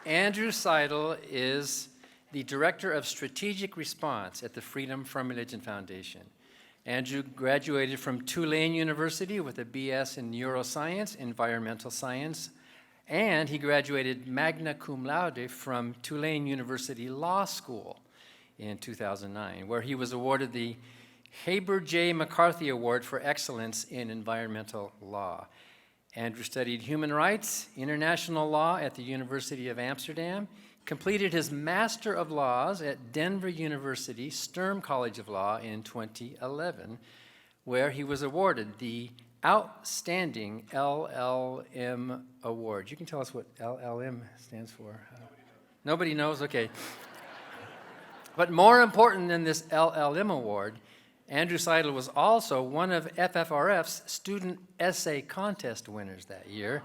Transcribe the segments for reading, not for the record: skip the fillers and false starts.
Andrew Seidel is the Director of Strategic Response at the Freedom from Religion Foundation. Andrew graduated from Tulane University with a BS in Neuroscience, Environmental Science, and he graduated magna cum laude from Tulane University Law School in 2009, where he was awarded the Haber J. McCarthy Award for Excellence in Environmental Law. Andrew studied human rights, international law at the University of Amsterdam, completed his Master of Laws at Denver University Sturm College of Law in 2011, where he was awarded the Outstanding LLM Award. You can tell us what LLM stands for. Nobody knows? Okay. But more important than this LLM award, Andrew Seidel was also one of FFRF's student essay contest winners that year,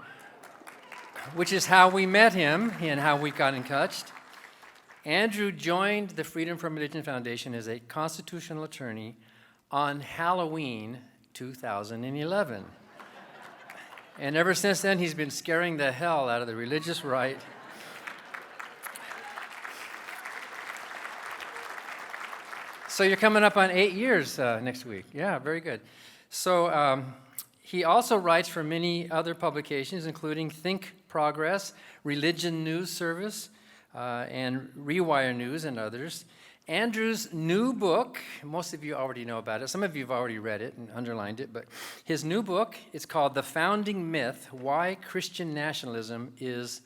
which is how we met him and how we got in touch. Andrew joined the Freedom from Religion Foundation as a constitutional attorney on Halloween 2011. And ever since then, he's been scaring the hell out of the religious right. So you're coming up on 8 years next week. Yeah, very good. So he also writes for many other publications, including Think Progress, Religion News Service, and Rewire News, and others. Andrew's new book, most of you already know about it. Some of you have already read it and underlined it, but his new book is called The Founding Myth, Why Christian Nationalism is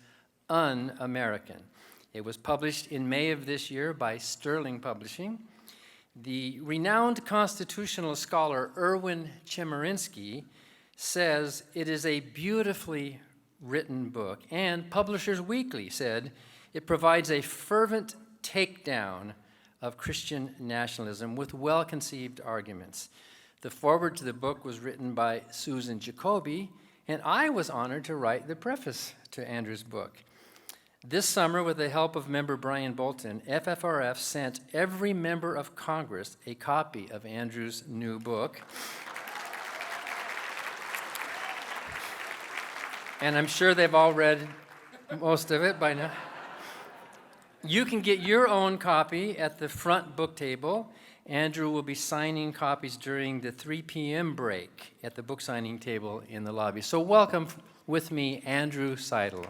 Un-American. It was published in May of this year by Sterling Publishing. The renowned constitutional scholar Erwin Chemerinsky says it is a beautifully written book, and Publishers Weekly said it provides a fervent takedown of Christian nationalism with well-conceived arguments. The foreword to the book was written by Susan Jacoby, and I was honored to write the preface to Andrew's book. This summer, with the help of member Brian Bolton, FFRF sent every member of Congress a copy of Andrew's new book. And I'm sure they've all read most of it by now. You can get your own copy at the front book table. Andrew will be signing copies during the 3 p.m. break at the book signing table in the lobby. So welcome with me, Andrew Seidel.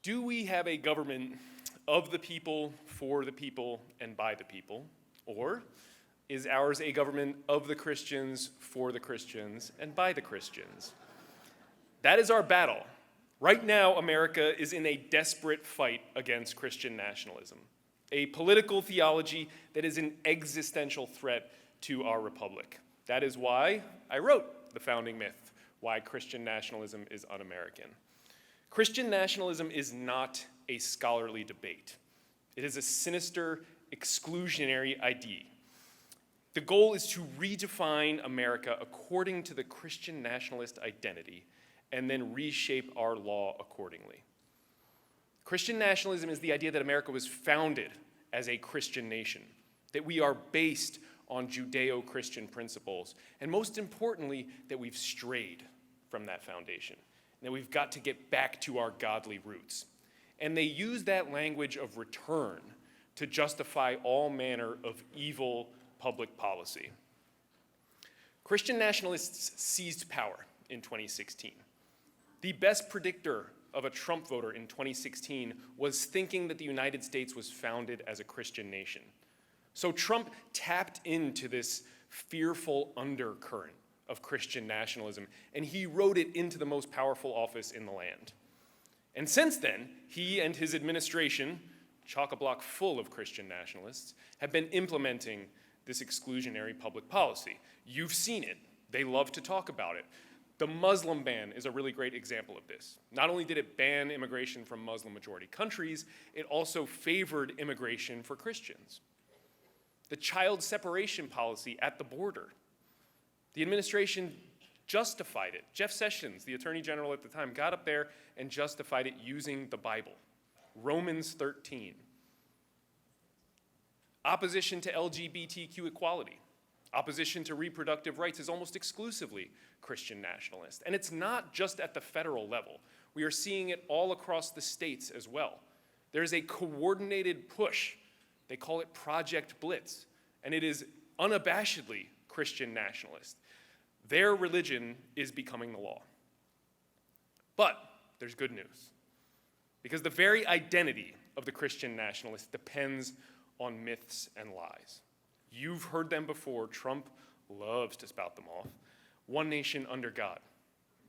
Do we have a government of the people, for the people, and by the people? Or is ours a government of the Christians, for the Christians, and by the Christians? That is our battle. Right now, America is in a desperate fight against Christian nationalism, a political theology that is an existential threat to our republic. That is why I wrote The Founding Myth, Why Christian Nationalism is Un-American. Christian nationalism is not a scholarly debate. It is a sinister, exclusionary idea. The goal is to redefine America according to the Christian nationalist identity and then reshape our law accordingly. Christian nationalism is the idea that America was founded as a Christian nation, that we are based on Judeo-Christian principles, and most importantly, that we've strayed from that foundation, and that we've got to get back to our godly roots. And they use that language of return to justify all manner of evil public policy. Christian nationalists seized power in 2016. The best predictor of a Trump voter in 2016 was thinking that the United States was founded as a Christian nation. So Trump tapped into this fearful undercurrent of Christian nationalism, and he rode it into the most powerful office in the land. And since then, he and his administration, chock-a-block full of Christian nationalists, have been implementing this exclusionary public policy. You've seen it. They love to talk about it. The Muslim ban is a really great example of this. Not only did it ban immigration from Muslim-majority countries, it also favored immigration for Christians. The child separation policy at the border. The administration justified it. Jeff Sessions, the Attorney General at the time, got up there and justified it using the Bible. Romans 13. Opposition to LGBTQ equality. Opposition to reproductive rights is almost exclusively Christian nationalist. And it's not just at the federal level. We are seeing it all across the states as well. There's a coordinated push. They call it Project Blitz. And it is unabashedly Christian nationalist. Their religion is becoming the law. But there's good news. Because the very identity of the Christian nationalist depends on myths and lies. You've heard them before. Trump loves to spout them off. One nation under God.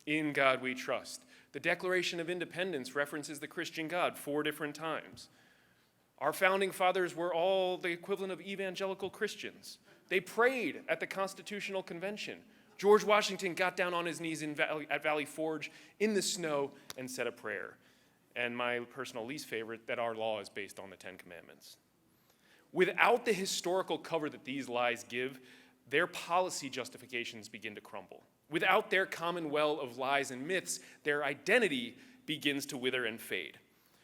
In God we trust. The Declaration of Independence references the Christian God 4 different times. Our founding fathers were all the equivalent of evangelical Christians. They prayed at the Constitutional Convention. George Washington got down on his knees at Valley Forge in the snow and said a prayer. And my personal least favorite, that our law is based on the 10 Commandments. Without the historical cover that these lies give, their policy justifications begin to crumble. Without their common well of lies and myths, their identity begins to wither and fade.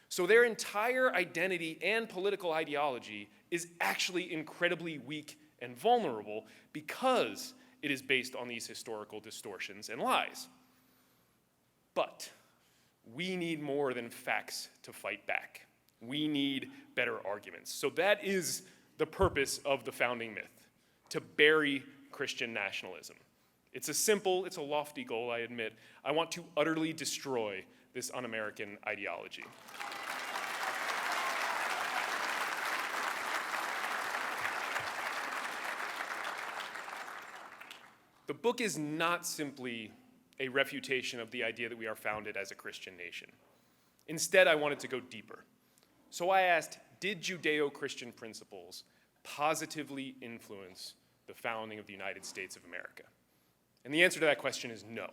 So their entire identity and political ideology is actually incredibly weak and vulnerable because it is based on these historical distortions and lies. But we need more than facts to fight back. We need better arguments. So that is the purpose of the founding myth, to bury Christian nationalism. It's a lofty goal, I admit. I want to utterly destroy this un-American ideology. The book is not simply a refutation of the idea that we are founded as a Christian nation. Instead, I wanted to go deeper. So I asked, did Judeo-Christian principles positively influence the founding of the United States of America? And the answer to that question is no,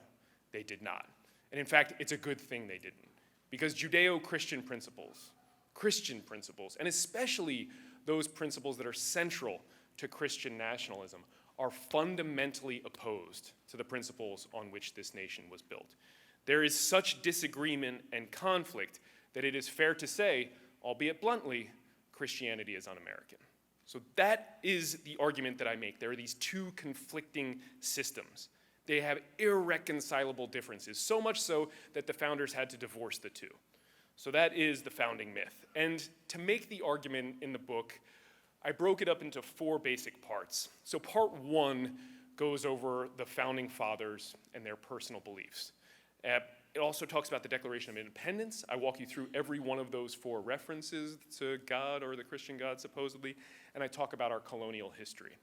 they did not. And in fact, it's a good thing they didn't. Because Judeo-Christian principles, Christian principles, and especially those principles that are central to Christian nationalism, are fundamentally opposed to the principles on which this nation was built. There is such disagreement and conflict that it is fair to say, albeit bluntly, Christianity is un-American. So that is the argument that I make. There are these 2 conflicting systems. They have irreconcilable differences, so much so that the founders had to divorce the 2. So that is the founding myth. And to make the argument in the book, I broke it up into 4 basic parts. So part 1 goes over the founding fathers and their personal beliefs. It also talks about the Declaration of Independence. I walk you through every one of those 4 references to God or the Christian God, supposedly, and I talk about our colonial history.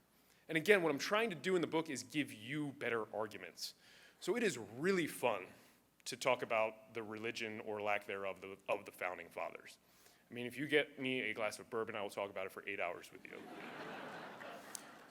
And again, what I'm trying to do in the book is give you better arguments. So it is really fun to talk about the religion or lack thereof of the founding fathers. I mean, if you get me a glass of bourbon, I will talk about it for 8 hours with you.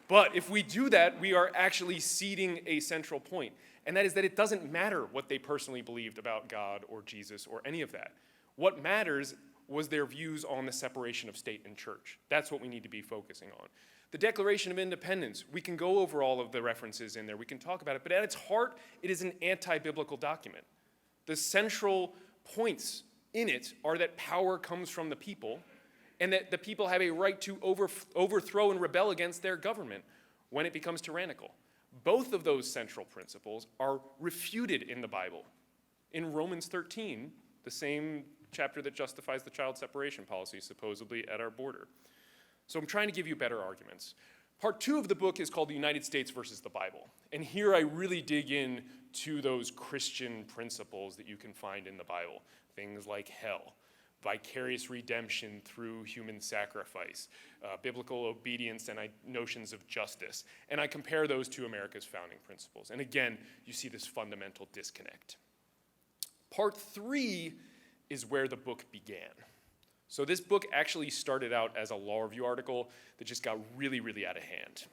But if we do that, we are actually ceding a central point, and that is that it doesn't matter what they personally believed about God or Jesus or any of that. What matters was their views on the separation of state and church. That's what we need to be focusing on. The Declaration of Independence, we can go over all of the references in there, we can talk about it, but at its heart, it is an anti-biblical document. The central points in it are that power comes from the people, and that the people have a right to overthrow and rebel against their government when it becomes tyrannical. Both of those central principles are refuted in the Bible. In Romans 13, the same chapter that justifies the child separation policy, supposedly at our border. So I'm trying to give you better arguments. Part 2 of the book is called The United States versus the Bible. And here I really dig in to those Christian principles that you can find in the Bible. Things like hell, vicarious redemption through human sacrifice, biblical obedience, and notions of justice. And I compare those to America's founding principles. And again, you see this fundamental disconnect. Part 3 is where the book began. So this book actually started out as a law review article that just got really, really out of hand.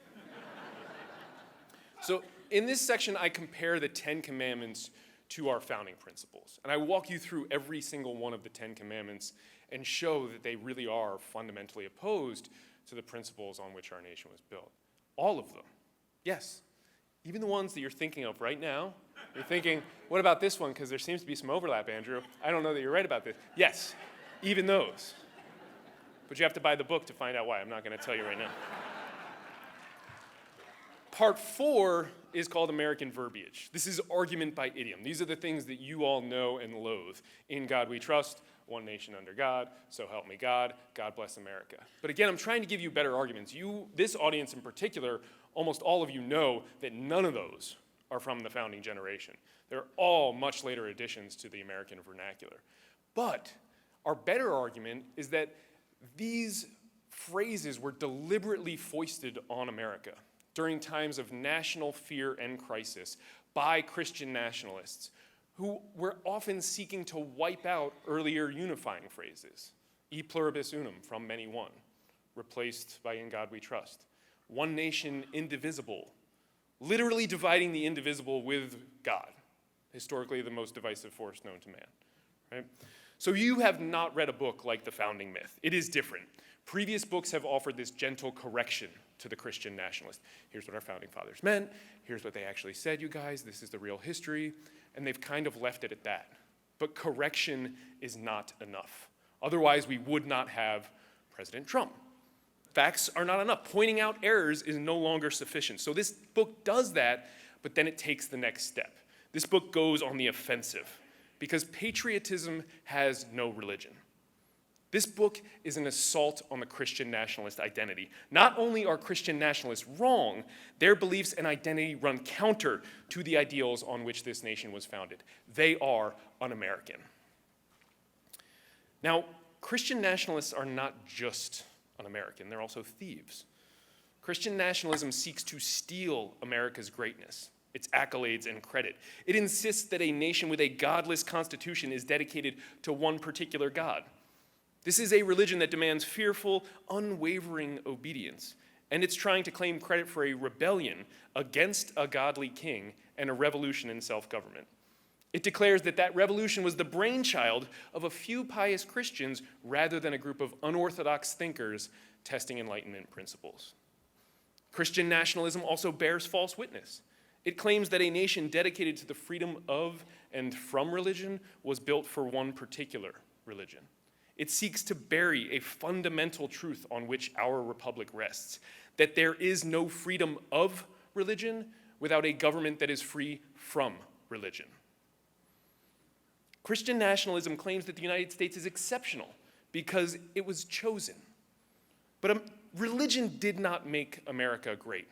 So in this section, I compare the 10 Commandments to our founding principles. And I walk you through every single one of the 10 Commandments and show that they really are fundamentally opposed to the principles on which our nation was built. All of them. Yes. Even the ones that you're thinking of right now. You're thinking, what about this one? Because there seems to be some overlap, Andrew. I don't know that you're right about this. Yes, even those. But you have to buy the book to find out why. I'm not going to tell you right now. Part 4 is called American verbiage. This is argument by idiom. These are the things that you all know and loathe. In God we trust, one nation under God, so help me God, God bless America. But again, I'm trying to give you better arguments. This audience in particular, almost all of you know that none of those are from the founding generation. They're all much later additions to the American vernacular. But our better argument is that these phrases were deliberately foisted on America during times of national fear and crisis by Christian nationalists who were often seeking to wipe out earlier unifying phrases. E pluribus unum, from many one, replaced by in God we trust. One nation indivisible, literally dividing the indivisible with God, historically the most divisive force known to man. Right? So you have not read a book like The Founding Myth. It is different. Previous books have offered this gentle correction to the Christian nationalist. Here's what our founding fathers meant. Here's what they actually said, you guys. This is the real history. And they've kind of left it at that. But correction is not enough. Otherwise, we would not have President Trump. Facts are not enough. Pointing out errors is no longer sufficient. So this book does that, but then it takes the next step. This book goes on the offensive because patriotism has no religion. This book is an assault on the Christian nationalist identity. Not only are Christian nationalists wrong, their beliefs and identity run counter to the ideals on which this nation was founded. They are un-American. Now, Christian nationalists are not just un-American, they're also thieves. Christian nationalism seeks to steal America's greatness, its accolades and credit. It insists that a nation with a godless constitution is dedicated to one particular God. This is a religion that demands fearful, unwavering obedience, and it's trying to claim credit for a rebellion against a godly king and a revolution in self-government. It declares that that revolution was the brainchild of a few pious Christians rather than a group of unorthodox thinkers testing Enlightenment principles. Christian nationalism also bears false witness. It claims that a nation dedicated to the freedom of and from religion was built for one particular religion. It seeks to bury a fundamental truth on which our republic rests, that there is no freedom of religion without a government that is free from religion. Christian nationalism claims that the United States is exceptional because it was chosen. But religion did not make America great,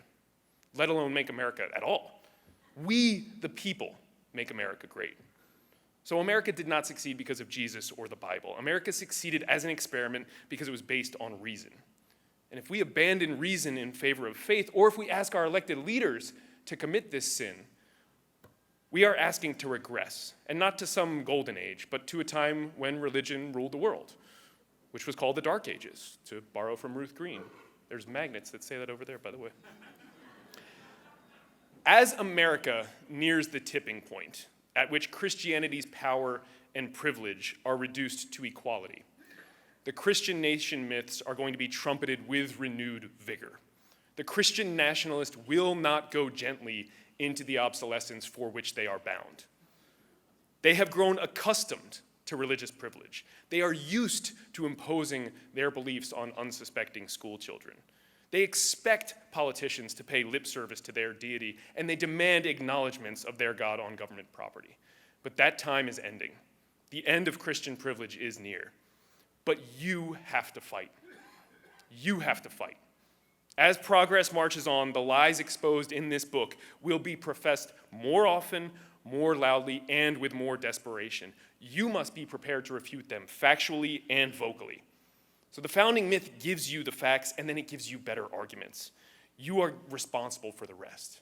let alone make America at all. We, the people, make America great. So America did not succeed because of Jesus or the Bible. America succeeded as an experiment because it was based on reason. And if we abandon reason in favor of faith, or if we ask our elected leaders to commit this sin, we are asking to regress, and not to some golden age, but to a time when religion ruled the world, which was called the Dark Ages, to borrow from Ruth Green. There's magnets that say that over there, by the way. As America nears the tipping point, at which Christianity's power and privilege are reduced to equality, the Christian nation myths are going to be trumpeted with renewed vigor. The Christian nationalist will not go gently into the obsolescence for which they are bound. They have grown accustomed to religious privilege. They are used to imposing their beliefs on unsuspecting school children. They expect politicians to pay lip service to their deity, and they demand acknowledgments of their God on government property. But that time is ending. The end of Christian privilege is near. But you have to fight. You have to fight. As progress marches on, the lies exposed in this book will be professed more often, more loudly, and with more desperation. You must be prepared to refute them factually and vocally. So the founding myth gives you the facts, and then it gives you better arguments. You are responsible for the rest.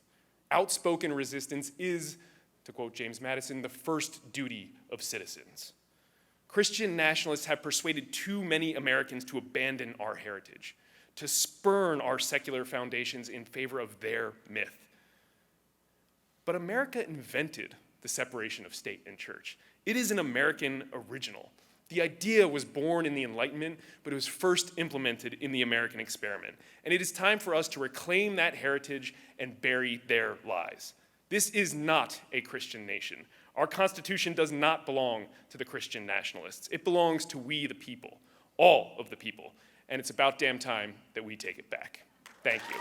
Outspoken resistance is, to quote James Madison, the first duty of citizens. Christian nationalists have persuaded too many Americans to abandon our heritage, to spurn our secular foundations in favor of their myth. But America invented the separation of state and church. It is an American original. The idea was born in the Enlightenment, but it was first implemented in the American experiment. And it is time for us to reclaim that heritage and bury their lies. This is not a Christian nation. Our Constitution does not belong to the Christian nationalists. It belongs to we the people, all of the people. And it's about damn time that we take it back. Thank you.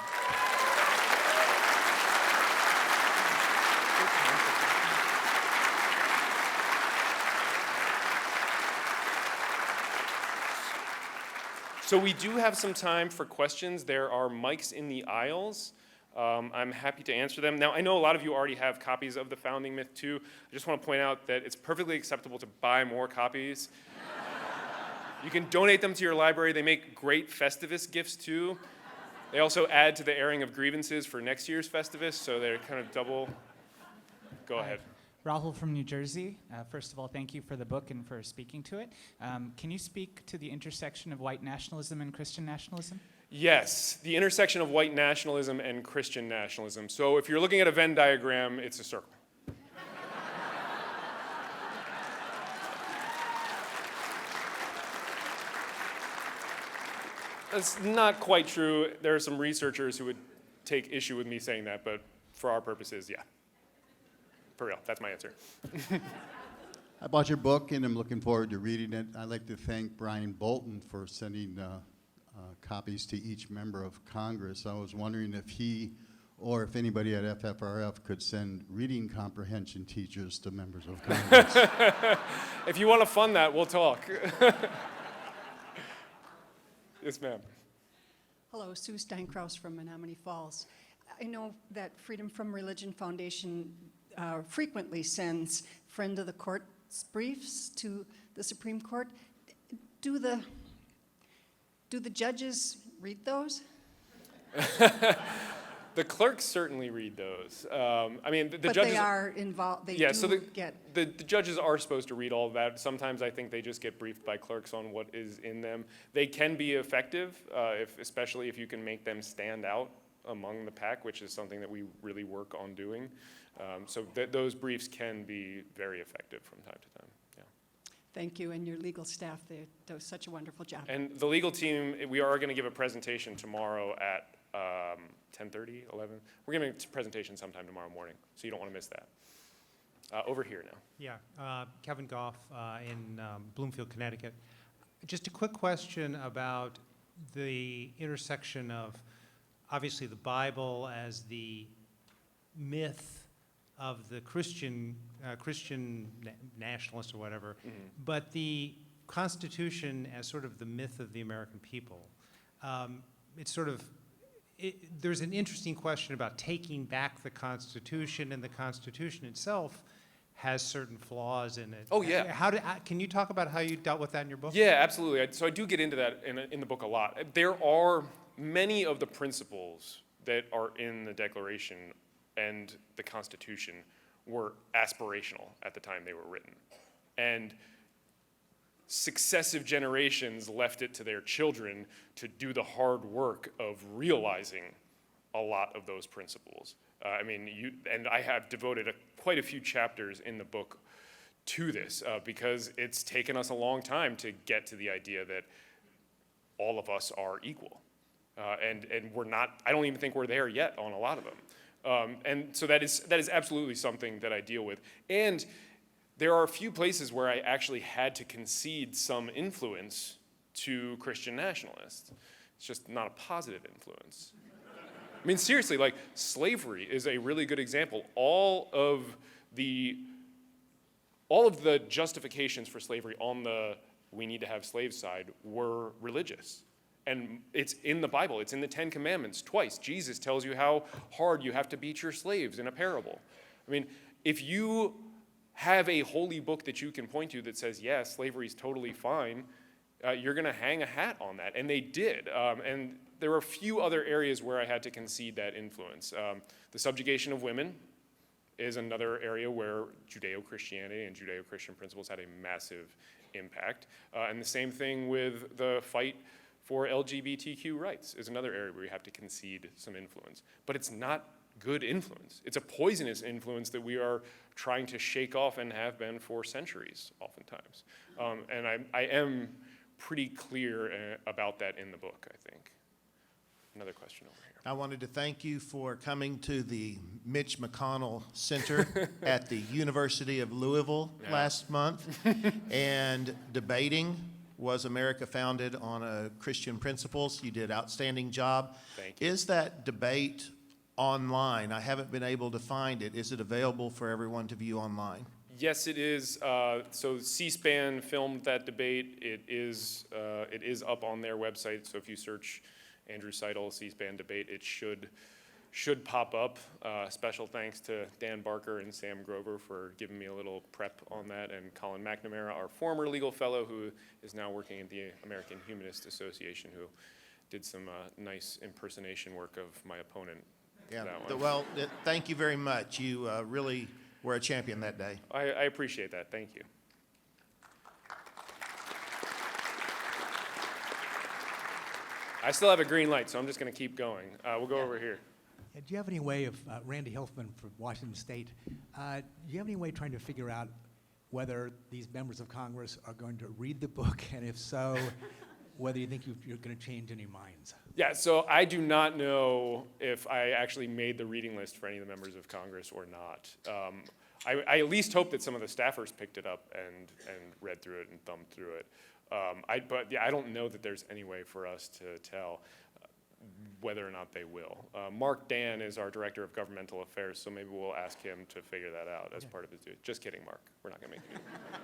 So we do have some time for questions. There are mics in the aisles. I'm happy to answer them. Now, I know a lot of you already have copies of The Founding Myth too. I just want to point out that it's perfectly acceptable to buy more copies. You can donate them to your library. They make great Festivus gifts too. They also add to the airing of grievances for next year's Festivus, so they're kind of double. Go ahead. Rahul from New Jersey. First of all, thank you for the book and for speaking to it. Can you speak to the intersection of white nationalism and Christian nationalism? Yes, the intersection of white nationalism and Christian nationalism. So if you're looking at a Venn diagram, it's a circle. That's not quite true. There are some researchers who would take issue with me saying that, but for our purposes, yeah. For real, that's my answer. I bought your book and I'm looking forward to reading it. I'd like to thank Brian Bolton for sending copies to each member of Congress. I was wondering if he or if anybody at FFRF could send reading comprehension teachers to members of Congress. If you want to fund that, we'll talk. Yes, ma'am. Hello, Sue Steinkraus from Menominee Falls. I know that Freedom from Religion Foundation frequently sends friend of the court's briefs to the Supreme Court. Do the judges read those? The clerks certainly read those. I mean, the but judges they are involved. They yeah, do so get. The judges are supposed to read all of that. Sometimes I think they just get briefed by clerks on what is in them. They can be effective, especially if you can make them stand out among the pack, which is something that we really work on doing. So those briefs can be very effective from time to time. Yeah. Thank you, and your legal staff. They do such a wonderful job. And the legal team, we are going to give a presentation tomorrow at 10:30, 11. We're giving a presentation sometime tomorrow morning, so you don't want to miss that. Over here now. Yeah, Kevin Goff in Bloomfield, Connecticut. Just a quick question about the intersection of, obviously, the Bible as the myth of the Christian nationalist or whatever, but the Constitution as sort of the myth of the American people. It's sort of, there's an interesting question about taking back the Constitution, and the Constitution itself has certain flaws in it. Oh, yeah. Can you talk about how you dealt with that in your book? Yeah, absolutely. So I do get into that in the book a lot. There are many of the principles that are in the Declaration and the Constitution were aspirational at the time they were written. And successive generations left it to their children to do the hard work of realizing a lot of those principles. I mean, and I have devoted quite a few chapters in the book to this because it's taken us a long time to get to the idea that all of us are equal. And we're not, I don't even think we're there yet on a lot of them. And so that is absolutely something that I deal with. And there are a few places where I actually had to concede some influence to Christian nationalists. It's just not a positive influence. I mean, seriously, like slavery is a really good example. All of the justifications for slavery on the we need to have slaves side were religious. And it's in the Bible. It's in the Ten Commandments twice. Jesus tells you how hard you have to beat your slaves in a parable. I mean, if you have a holy book that you can point to that says, yeah, slavery is totally fine, you're going to hang a hat on that. And they did. And there were a few other areas where I had to concede that influence. The subjugation of women is another area where Judeo-Christianity and Judeo-Christian principles had a massive impact. And the same thing with the fight for LGBTQ rights is another area where you have to concede some influence. But it's not good influence. It's a poisonous influence that we are trying to shake off and have been for centuries, oftentimes. And I am pretty clear about that in the book, I think. Another question over here. I wanted to thank you for coming to the Mitch McConnell Center at the University of Louisville last month and debating Was America Founded on Christian Principles. You did an outstanding job. Thank you. Is that debate online? I haven't been able to find it. Is it available for everyone to view online? Yes, it is. So C-SPAN filmed that debate. It is It is up on their website, so if you search Andrew Seidel C-SPAN debate, it should pop up. Special thanks to Dan Barker and Sam Grover for giving me a little prep on that, and Colin McNamara, our former legal fellow who is now working at the American Humanist Association, who did some nice impersonation work of my opponent. Yeah. That one. Well, thank you very much. You really were a champion that day. I appreciate that. Thank you. I still have a green light, so I'm just going to keep going. We'll go over here. Do you have any way of, Randy Hilfman from Washington State, do you have any way of trying to figure out whether these members of Congress are going to read the book, and if so, whether you think you're going to change any minds? Yeah, so I do not know if I actually made the reading list for any of the members of Congress or not. I at least hope that some of the staffers picked it up and read through it and thumbed through it. But yeah, I don't know that there's any way for us to tell whether or not they will. Mark Dan is our Director of Governmental Affairs, so maybe we'll ask him to figure that out as part of his duty. Just kidding, Mark. We're not going to make you do that.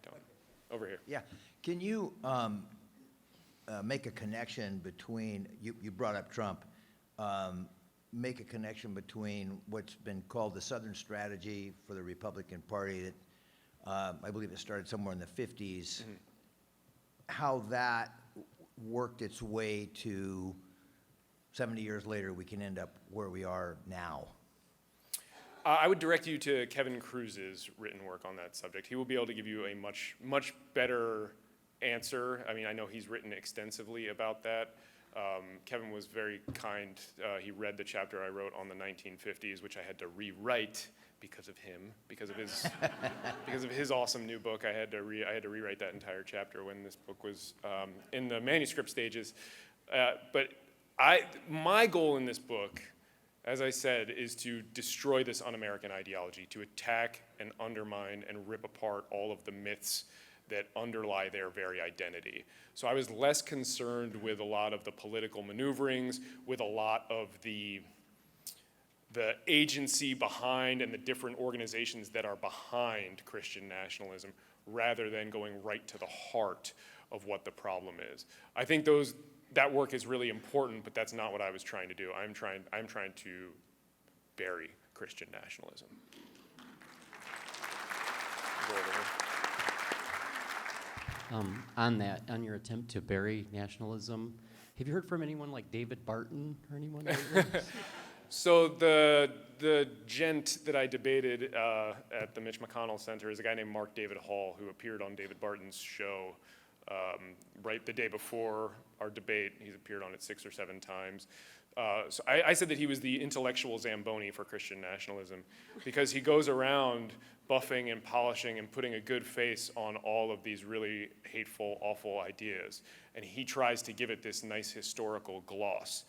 Don't. Over here. Yeah. Can you make a connection between, you brought up Trump, make a connection between what's been called the Southern strategy for the Republican Party that I believe it started somewhere in the 50s, how that worked its way to 70 years later, we can end up where we are now? I would direct you to Kevin Cruz's written work on that subject. He will be able to give you a much better answer. I mean, I know he's written extensively about that. Kevin was very kind. He read the chapter I wrote on the 1950s, which I had to rewrite because of him, because of his awesome new book. I had to rewrite that entire chapter when this book was in the manuscript stages. But my goal in this book, as I said, is to destroy this un-American ideology, to attack and undermine and rip apart all of the myths that underlie their very identity. So I was less concerned with a lot of the political maneuverings, with a lot of the agency behind and the different organizations that are behind Christian nationalism, rather than going right to the heart of what the problem is. I think that work is really important, but that's not what I was trying to do. I'm trying to bury Christian nationalism. Go over here. On your attempt to bury nationalism, have you heard from anyone like David Barton or anyone like that? So the gent that I debated at the Mitch McConnell Center is a guy named Mark David Hall, who appeared on David Barton's show right the day before our debate. He's appeared on it 6 or 7 times. So I said that he was the intellectual Zamboni for Christian nationalism, because he goes around buffing and polishing and putting a good face on all of these really hateful, awful ideas. And he tries to give it this nice historical gloss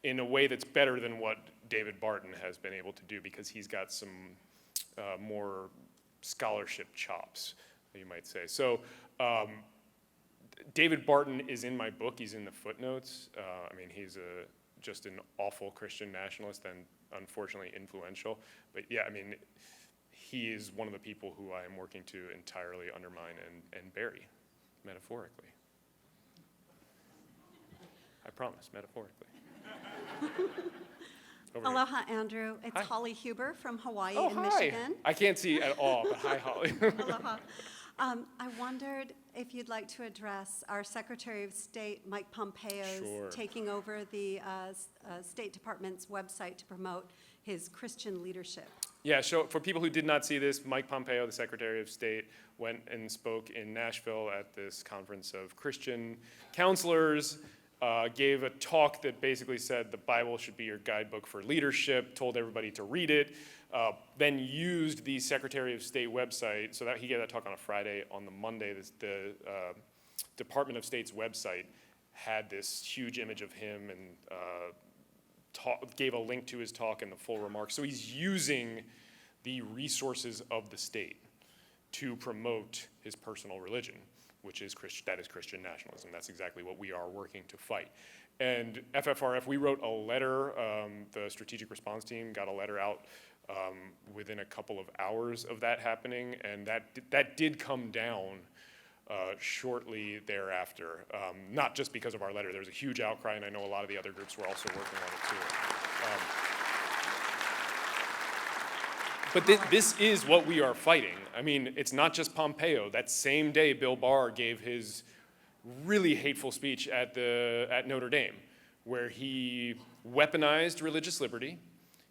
in a way that's better than what David Barton has been able to do, because he's got some more scholarship chops, you might say. So David Barton is in my book. He's in the footnotes. I mean, he's just an awful Christian nationalist and unfortunately influential. But yeah, I mean, he is one of the people who I am working to entirely undermine and bury, metaphorically. I promise, metaphorically. Over here. Aloha, Andrew. It's Hi. Holly Huber from Hawaii Oh, and hi. Michigan. I can't see at all, but hi, Holly. Aloha. I wondered if you'd like to address our Secretary of State, Mike Pompeo's Sure. taking over the State Department's website to promote his Christian leadership. Yeah, so for people who did not see this, Mike Pompeo, the Secretary of State, went and spoke in Nashville at this conference of Christian counselors, gave a talk that basically said the Bible should be your guidebook for leadership, told everybody to read it, then used the Secretary of State website. So that he gave that talk on a Friday. On the Monday, the Department of State's website had this huge image of him and gave a link to his talk and the full remarks. So he's using the resources of the state to promote his personal religion, which is that is Christian nationalism. That's exactly what we are working to fight. And FFRF, we wrote a letter. The strategic response team got a letter out within a couple of hours of that happening, and that did come down shortly thereafter. Not just because of our letter. There was a huge outcry, and I know a lot of the other groups were also working on it too. But this is what we are fighting. I mean, it's not just Pompeo. That same day, Bill Barr gave his really hateful speech at Notre Dame, where he weaponized religious liberty,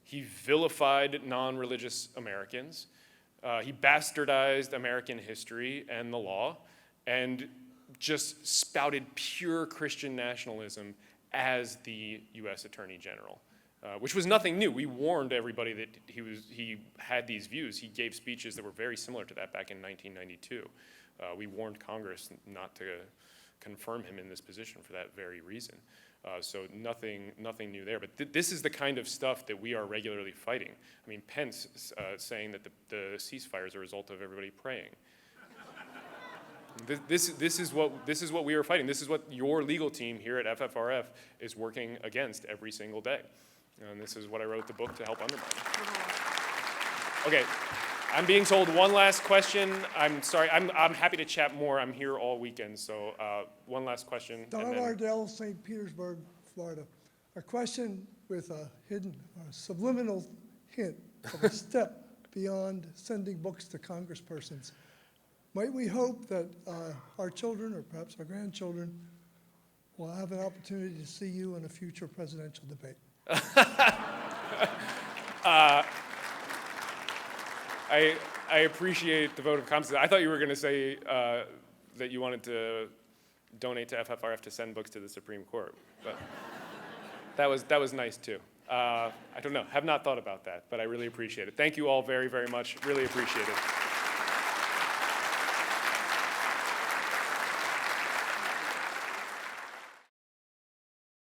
he vilified non-religious Americans, he bastardized American history and the law, and just spouted pure Christian nationalism as the U.S. Attorney General, which was nothing new. We warned everybody that he had these views. He gave speeches that were very similar to that back in 1992. We warned Congress not to confirm him in this position for that very reason. So nothing new there. But this is the kind of stuff that we are regularly fighting. I mean, Pence saying that the ceasefire is a result of everybody praying. This is what we are fighting. This is what your legal team here at FFRF is working against every single day. And this is what I wrote the book to help undermine. Okay, I'm being told one last question. I'm sorry, I'm happy to chat more. I'm here all weekend, so one last question. Don Ardell, St. Petersburg, Florida. A question with a hidden, subliminal hint of a step beyond sending books to congresspersons. Might we hope that our children, or perhaps our grandchildren, will have an opportunity to see you in a future presidential debate? I appreciate the vote of confidence. I thought you were going to say that you wanted to donate to FFRF to send books to the Supreme Court, but that was nice too. I don't know, have not thought about that, but I really appreciate it. Thank you all very, very much. Really appreciate it.